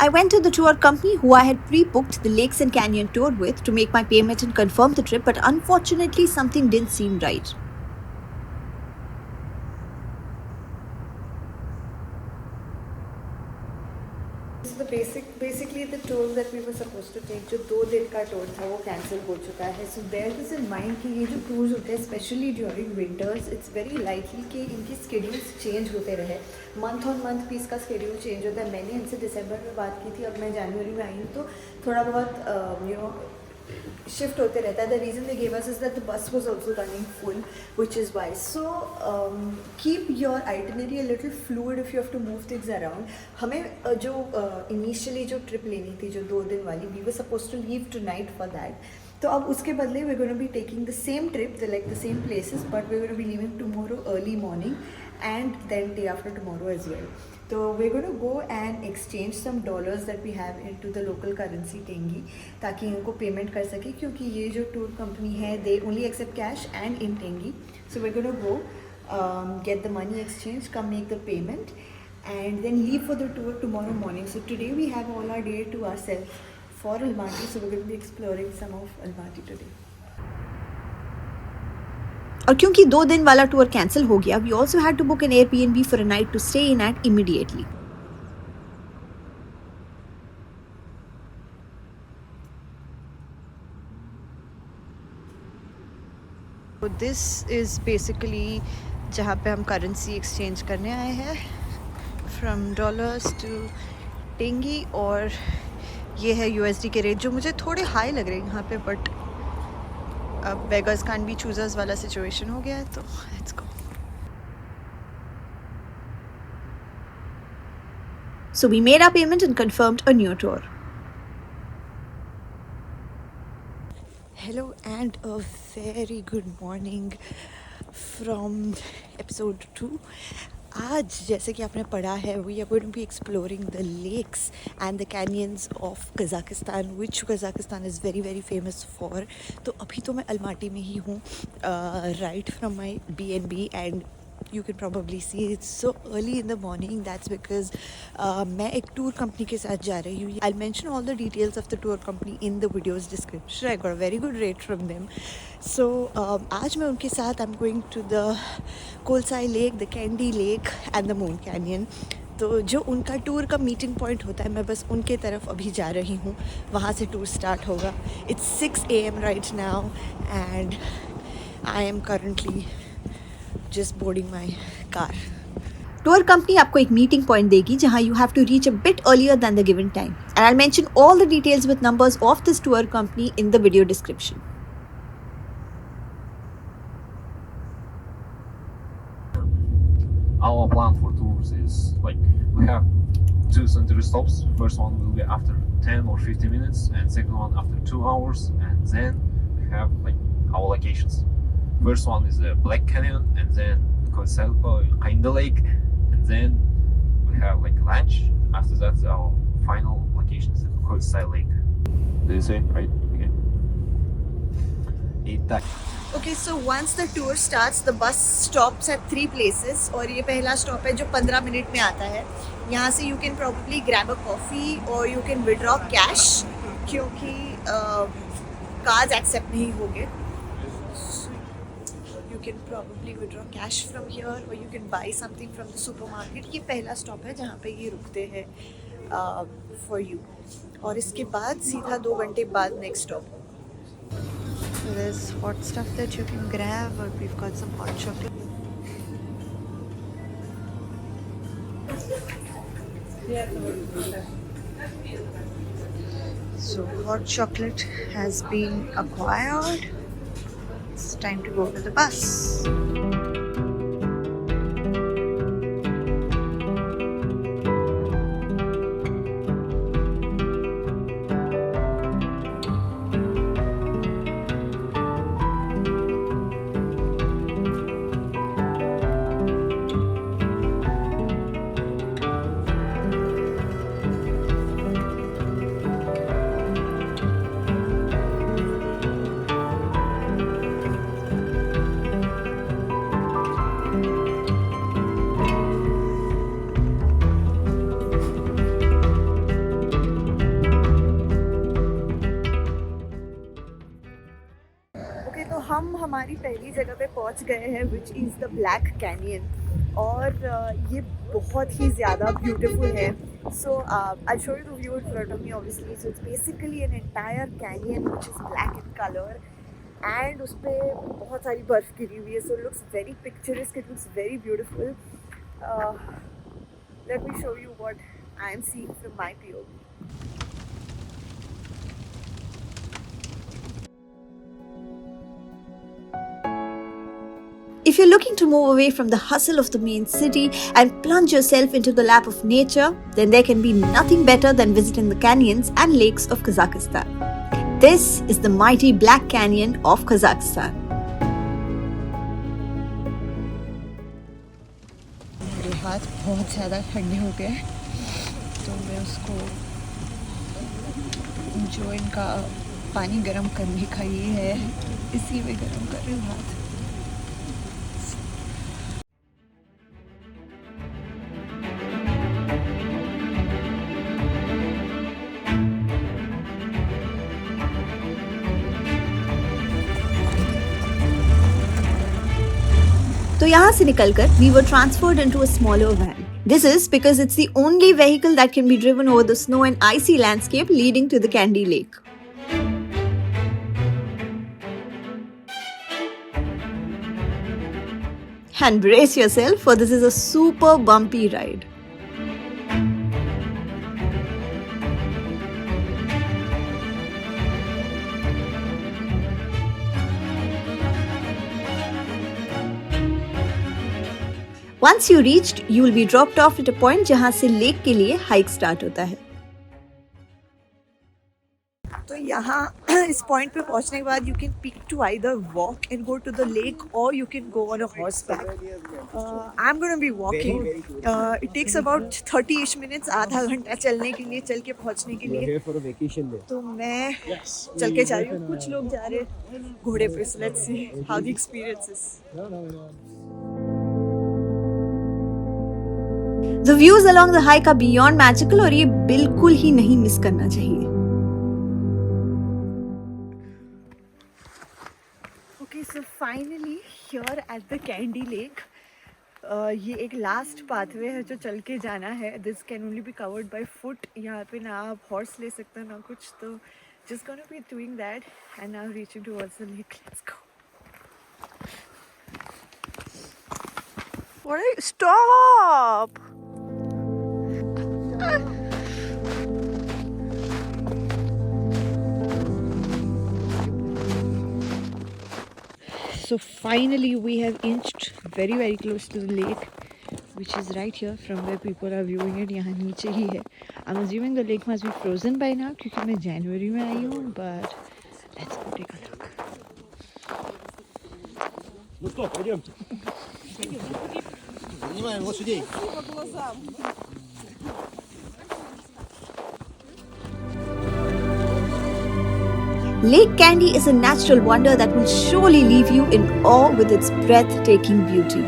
I went to the tour company who I had pre-booked the Lakes and Canyon tour with to make my payment and confirm the trip, but unfortunately something didn't seem right. So basically the tour that we were supposed to take, जो 2 दिन का tour था वो cancel हो चुका है. So bear this in mind कि ये जो tours होते हैं especially during winters, it's very likely कि इनकी schedules change होते रहे. Month on month भी इसका schedule change होता है. मैंने इनसे दिसंबर में बात की थी, अब मैं जनवरी में आई हूँ तो थोड़ा बहुत shift होते रहता है. The reason they gave us is that the bus was also running full, which is why. So keep your itinerary a little fluid if you have to move things around. हमें जो initially जो trip लेनी थी जो 2 दिन वाली, we were supposed to leave tonight for that. तो अब उसके बदले we're going to be taking the same trip, like the same places, but we're going to be leaving tomorrow early morning and then day after tomorrow as well. So we're going to go and exchange some dollars that we have into the local currency tangy, ताकि इनको payment कर सके, क्योंकि ये जो tour company है they only accept cash and in tangy. So we're going to go get the money exchange, come make the payment and then leave for the tour tomorrow morning. So today we have all our day to ourselves for Almaty, so we're going to be exploring some of Almaty today. और क्योंकि 2 दिन वाला tour cancel हो गया, we also had to book an Airbnb for a night to stay in at immediately. So this is basically जहाँ पे हम currency exchange करने आए हैं, from dollars to टेंगी, और ये है USD के रेट जो मुझे थोड़े हाई लग रहे हैं यहाँ पे, बट अब beggars can't be choosers वाला सिचुएशन हो गया है, तो let's go. So we made our payment and confirmed a new tour. Hello and a very good morning from episode 2. आज जैसे कि आपने पढ़ा है, we are going to be exploring the lakes and the canyons of Kazakhstan, which Kazakhstan is very very famous for. तो अभी तो मैं अलमाटी में ही हूँ, right from my B&B, and you can probably see it's so early in the morning. That's because मैं एक tour company के साथ जा रही हूँ. I'll mention all the details of the tour company in the video's description. I got a very good rate from them. So आज मैं उनके साथ I'm going to the Kolsay Lake, the Kainddy Lake and the Moon Canyon. तो जो उनका tour का meeting point होता है, मैं बस उनके तरफ अभी जा रही हूँ, वहाँ से टूर स्टार्ट होगा. It's 6 AM right now and I am currently just boarding my car. Tour company आपको एक मीटिंग पॉइंट देगी जहां you have to reach a bit earlier than the given time. And I'll mention all the details with numbers of this tour company in the video description. Our plan for tours is like we have 2 center stops. First one will be after 10 or 15 minutes, and second one after 2 hours, and then we have like our locations. First one is the Black Canyon, and then Kainddy Lake, and then we have like lunch. After that, our final location is the Kolsay Lake. Did you say right? Okay. Eat that. Okay, so once the tour starts, the bus stops at 3 places, और ये पहला stop है जो 15 minute में आता है. यहाँ से you can probably grab a coffee or you can withdraw cash, क्योंकि cards accept नहीं होंगे. You can probably withdraw cash from here or you can buy something from the supermarket. ये पहला स्टॉप है जहाँ पे ये रुकते हैं for you. और इसके बाद सीधा 2 घंटे बाद next stop. So there's hot stuff that you can grab, or we've got some hot chocolate. So hot chocolate has been acquired. It's time to go to the bus. पहली जगह पे पहुंच गए हैं which is the black canyon और ये बहुत ही ज़्यादा ब्यूटीफुल है. So I'll show you the view in front of me obviously. So it's basically an entire canyon which is black in color and उस पर बहुत सारी बर्फ़ गिरी हुई है. So it looks very picturesque, it looks very beautiful. Let me show you what I am seeing from my POV. If you're looking to move away from the hustle of the main city and plunge yourself into the lap of nature, then there can be nothing better than visiting the canyons and lakes of Kazakhstan. This is the mighty Black Canyon of Kazakhstan. मेरे हाथ बहुत ज़्यादा ठंडे हो गए तो मैं उसको जो इनका पानी गर्म करने का ये है इसी में गर्म कर रही हूँ हाथ. तो यहाँ से निकलकर we were transferred into a smaller van. This is because it's the only vehicle that can be driven over the snow and icy landscape leading to the Kainddy Lake. And brace yourself for this is a super bumpy ride. Once you reached, you will be dropped off at a point जहाँ से lake के लिए hike start होता है. तो यहाँ इस point पे पहुँचने के बाद you can pick to either walk and go to the lake or you can go on a horseback. I'm going to be walking. It takes about 30ish minutes, आधा घंटा चलने के लिए, चल के पहुँचने के लिए. तो मैं चल के जा रही हूँ. कुछ लोग जा रहे हैं घोड़े पे. So let's see how the experience is. The views along the hike are beyond magical और ये बिल्कुल ही नहीं मिस करना चाहिए. Okay, so finally here at the Kainddy Lake, ये एक लास्ट पाथवे है जो चल के जाना है. This can only be covered by foot. यहाँ पे ना आप हॉर्स ले सकते हो ना कुछ. तो just gonna be doing that and now reaching towards the lake. Let's go. What are you? Stop! So finally we have inched very close to the lake, which is right here from where people are viewing it. यहाँ नीचे ही है. I'm assuming the lake must be frozen by now क्योंकि मैं January में आई हूँ. But let's go take a look. Ну что, пойдемте. Занимаем лошадей. Lake Kainddy is a natural wonder that will surely leave you in awe with its breathtaking beauty.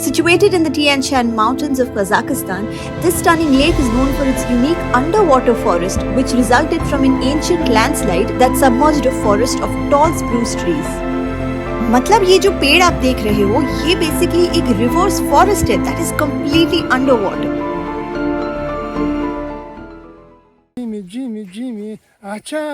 Situated in the Tian Shan mountains of Kazakhstan, this stunning lake is known for its unique underwater forest, which resulted from an ancient landslide that submerged a forest of tall spruce trees. मतलब ये जो पेड़ आप देख रहे हो, ये basically एक reverse forest है that is completely underwater. Jimmy, acha.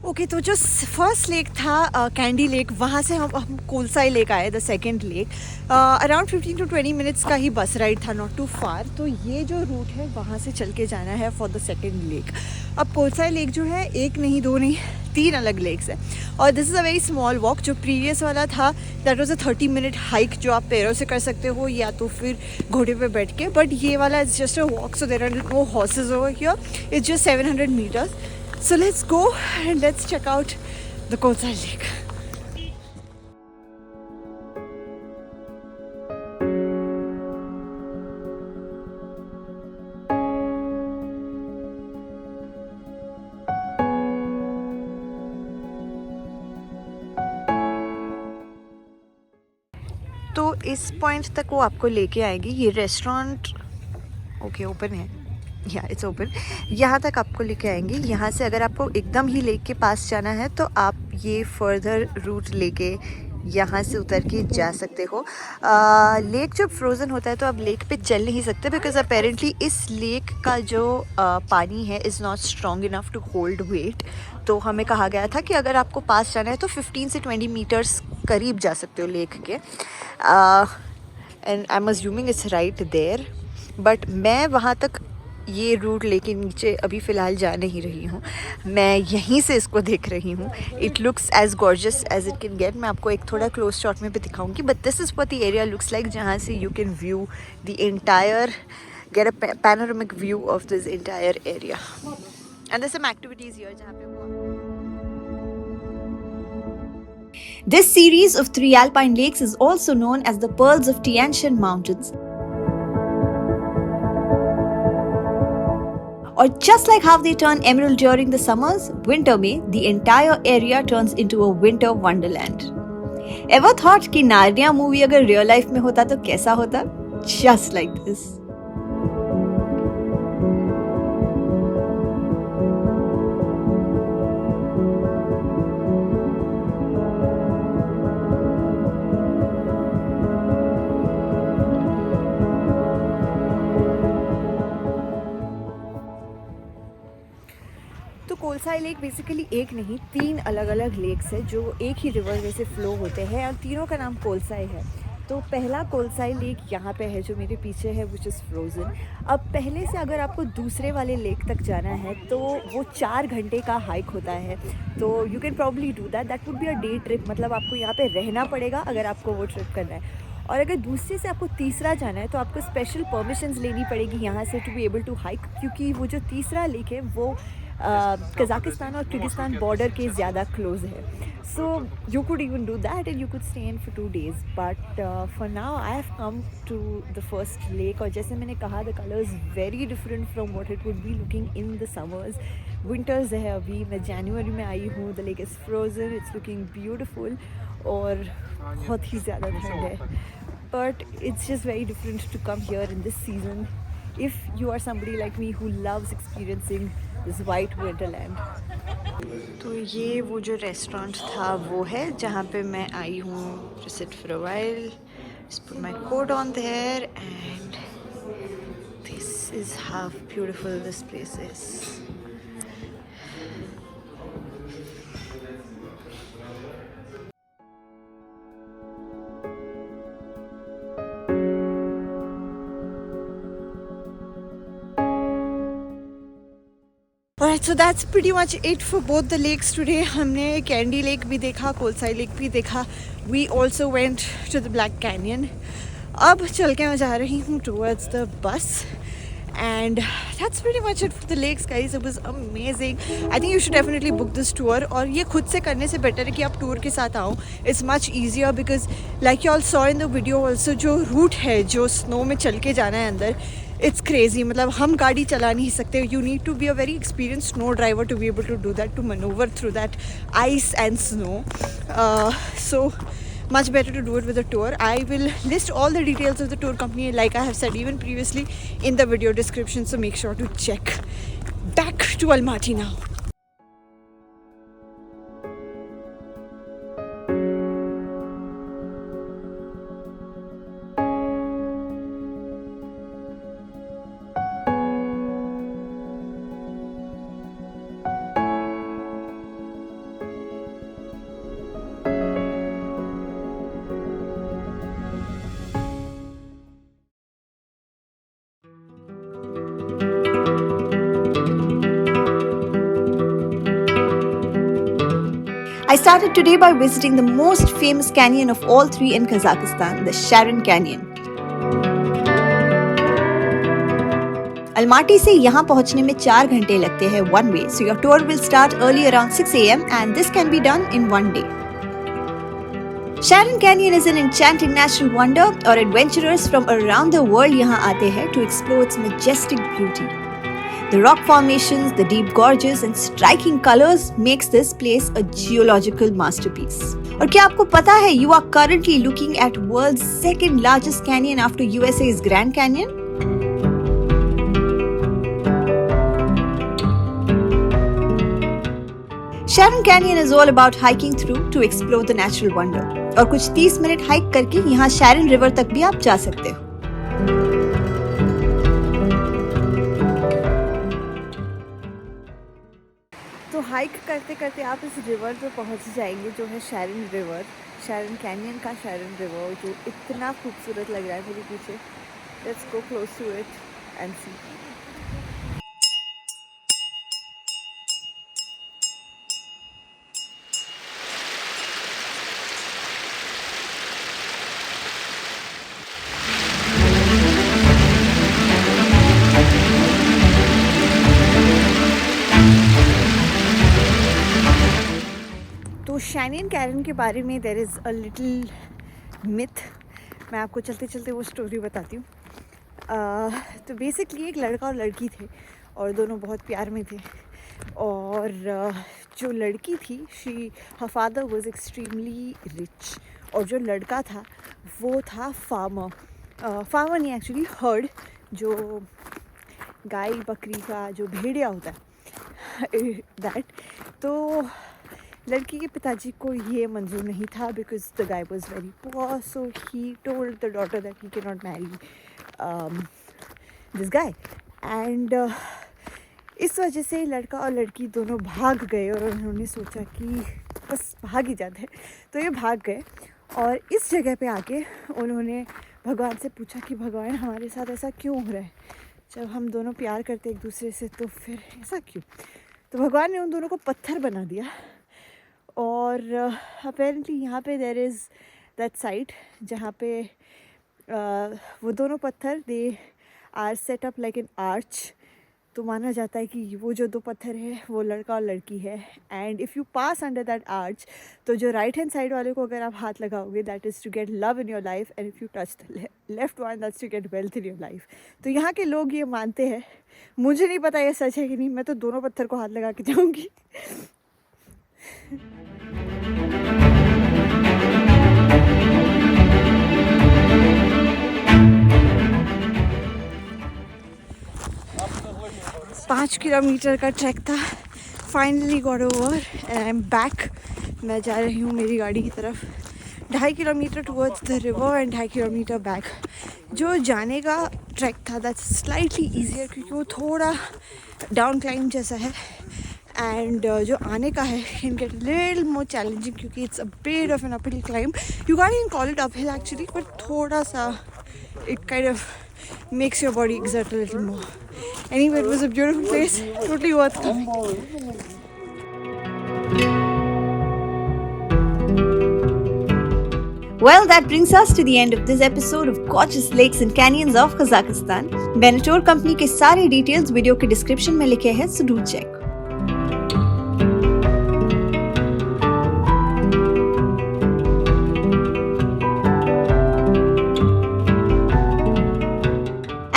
Okay तो जो फर्स्ट लेक था कैंडी लेक, वहाँ से हम कोलसाई लेक आए, the second lake. Around 15 to 20 minutes का ही बस राइड था, नॉट टू फार. तो ये जो रूट है वहाँ से चल के जाना है फॉर द सेकंड लेक. अब कोलसाई लेक जो है एक नहीं दो नहीं 3 अलग लेक्स है. और this is a very small walk. जो प्रीवियस वाला था that was a 30 minute hike जो आप पैरों से कर सकते हो या तो फिर घोड़े पे बैठ के. बट ये वाला is just a walk, so there are no horses over here. It's just 700 meters. So let's go and let's check out the Kolsay Lake. इस पॉइंट तक वो आपको लेके आएगी। ये रेस्टोरेंट ओके ओपन है, या इट्स ओपन। यहाँ तक आपको लेके आएंगे। यहाँ से अगर आपको एकदम ही लेक के पास जाना है तो आप ये फर्दर रूट लेके यहाँ से उतर के जा सकते हो। लेक जब फ्रोज़न होता है तो आप लेक पे चल नहीं सकते, बिकॉज अपेरेंटली इस लेक का जो पानी है is not strong enough to hold weight. तो हमें कहा गया था कि अगर आपको पास जाना है तो 15 से 20 मीटर्स करीब जा सकते हो लेक के। And I am assuming it's right there, but मैं वहाँ तक ये रूट लेके नीचे अभी फ़िलहाल जा नहीं रही हूँ, मैं यहीं से इसको देख रही हूँ। It looks as gorgeous as it can get. मैं आपको एक थोड़ा क्लोज शॉट में भी दिखाऊंगी, but this is what the area looks like, जहाँ से you can view the entire, get a panoramic view of this entire area. And there some activities here जहाँ पे This series of 3 alpine lakes is also known as the Pearls of Tian Shan Mountains. Or just like how they turn emerald during the summers, winter में the entire area turns into a winter wonderland. Ever thought कि Narnia movie अगर real life में होता तो कैसा होता? Just like this. तो कोलसाई lake basically एक नहीं 3 अलग अलग लेक्स है जो एक ही रिवर में से फ्लो होते हैं, और तीनों का नाम कोलसाई है। तो पहला कोलसाई लेक यहाँ पे है जो मेरे पीछे है, विच इज़ फ्रोज़न। अब पहले से अगर आपको दूसरे वाले लेक तक जाना है तो वो 4 घंटे का हाइक होता है। तो you can probably do that would be a day trip, मतलब आपको यहाँ पे रहना पड़ेगा अगर आपको वो ट्रिप करना है। और अगर दूसरे से आपको तीसरा जाना है तो आपको स्पेशल परमिशंस लेनी पड़ेगी यहाँ से to be able to hike, क्योंकि वो जो तीसरा लेक है वो कज़ाकिस्तान और किर्गिस्तान बॉर्डर के ज़्यादा क्लोज है। So you could even do that and you could stay in for 2 days, but for now I have come to the first lake. और जैसे मैंने कहा, the colour is very different from what it would be looking in the summers. Winters है अभी, मैं जनवरी में आई हूँ। The lake is frozen, it's looking beautiful और बहुत ही ज़्यादा ठंड है, but it's just very different to come here in this season if you are somebody like me who loves experiencing this white wonderland. तो ये वो जो रेस्टोरेंट था वो है जहाँ पे मैं आई हूँ to sit for a while, just put my coat on there, and this is how beautiful this place is. Alright, so that's pretty much it for both the lakes today. हमने candy lake भी देखा, कोलसाई lake भी देखा. We also went to the Black Canyon. अब चल के मैं जा रही हूँ towards the bus. And that's pretty much it for the lakes, guys. It was amazing. I think you should definitely book this tour. और ये खुद से करने से better है कि आप tour के साथ आओ. It's much easier because like you all saw in the video also, जो route है जो snow में चल के जाना है अंदर, it's crazy. मतलब हम गाड़ी चला नहीं सकते. You need to be a very experienced snow driver to be able to do that, to maneuver through that ice and snow. So much better to do it with a tour. I will list all the details of the tour company like I have said even previously in the video description, so make sure to check. Back to Almaty now. I started today by visiting the most famous canyon of all 3 in Kazakhstan, the Charyn Canyon. Almaty से यहाँ पहुँचने में 4 घंटे लगते हैं one way, so your tour will start early around 6 a.m. and this can be done in one day. Charyn Canyon is an enchanting natural wonder और adventurers from around the world यहाँ आते हैं to explore its majestic beauty. The rock formations, the deep gorges and striking colors makes this place a geological masterpiece. और क्या आपको पता है, you are currently looking at world's second largest canyon after USA's Grand Canyon? Charyn Canyon is all about hiking through to explore the natural wonder. और कुछ 30 minute hike करके यहाँ Sharon river तक भी आप जा सकते हो। तो हाइक करते करते आप इस रिवर पे पहुंच जाएंगे जो है शैरन रिवर, शैरन कैनियन का शैरन रिवर, जो इतना खूबसूरत लग रहा है मेरे पीछे। Let's go close to it and see. तो शैनियन कैरन के बारे में there is a little myth. मैं आपको चलते चलते वो स्टोरी बताती हूँ। तो बेसिकली एक लड़का और लड़की थे और दोनों बहुत प्यार में थे। और जो लड़की थी, her father was extremely rich, और जो लड़का था वो था फार्मर नहीं, एक्चुअली हर्ड, जो गाय बकरी का जो भेड़िया होता है दैट। तो लड़की के पिताजी को ये मंजूर नहीं था because the guy was very poor, so he told the daughter that he can not marry this guy. And इस वजह से लड़का और लड़की दोनों भाग गए और उन्होंने सोचा कि बस भाग ही जाते हैं। तो ये भाग गए और इस जगह पे आके उन्होंने भगवान से पूछा कि भगवान, हमारे साथ ऐसा क्यों हो रहा है? जब हम दोनों प्यार करते एक दूसरे से तो फिर ऐसा क्यों? तो भगवान ने उन दोनों को पत्थर बना दिया। और अपेरेंटली यहाँ पे देयर इज़ दैट साइट जहाँ पे वो दोनों पत्थर they are set up like an arch. तो माना जाता है कि वो जो दो पत्थर है वो लड़का और लड़की है। And if you pass under that arch, तो जो राइट हैंड साइड वाले को अगर आप हाथ लगाओगे, that is to get love in your life, and if you touch the left one, that's to get wealth in your life. तो यहाँ के लोग ये मानते हैं, मुझे नहीं पता ये सच है कि नहीं, मैं तो दोनों पत्थर को हाथ लगा के जाऊँगी। पाँच किलोमीटर का ट्रैक था। Finally got over and I am back. मैं जा रही हूँ मेरी गाड़ी की तरफ। 2.5 kilometre towards the river and 2.5 kilometre back. जो जाने का ट्रैक था दैट्स स्लाइटली ईजियर क्योंकि वो थोड़ा डाउन क्लाइंब जैसा है। एंड जो आने का है can get little more challenging क्योंकि it's a bit of an uphill climb. You can't even call it uphill actually, but थोड़ा सा it kind of makes your body exert a little more. Anyway, it was a beautiful place, totally worth coming. Well, that brings us to the end of this episode of Gorgeous Lakes and Canyons of Kazakhstan. Benetor company के सारे details video के description में लिखे हैं, so do check.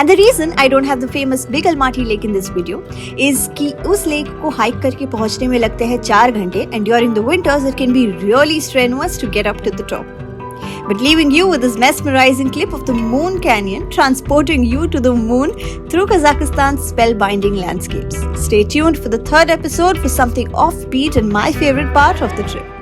And the reason I don't have the famous big Almaty lake in this video is कि उस lake को hike करके पहुंचने में लगते हैं 4 घंटे, and during the winters it can be really strenuous to get up to the top. But leaving you with this mesmerizing clip of the Moon Canyon transporting you to the moon through Kazakhstan's spellbinding landscapes. Stay tuned for the 3rd episode for something offbeat and my favorite part of the trip.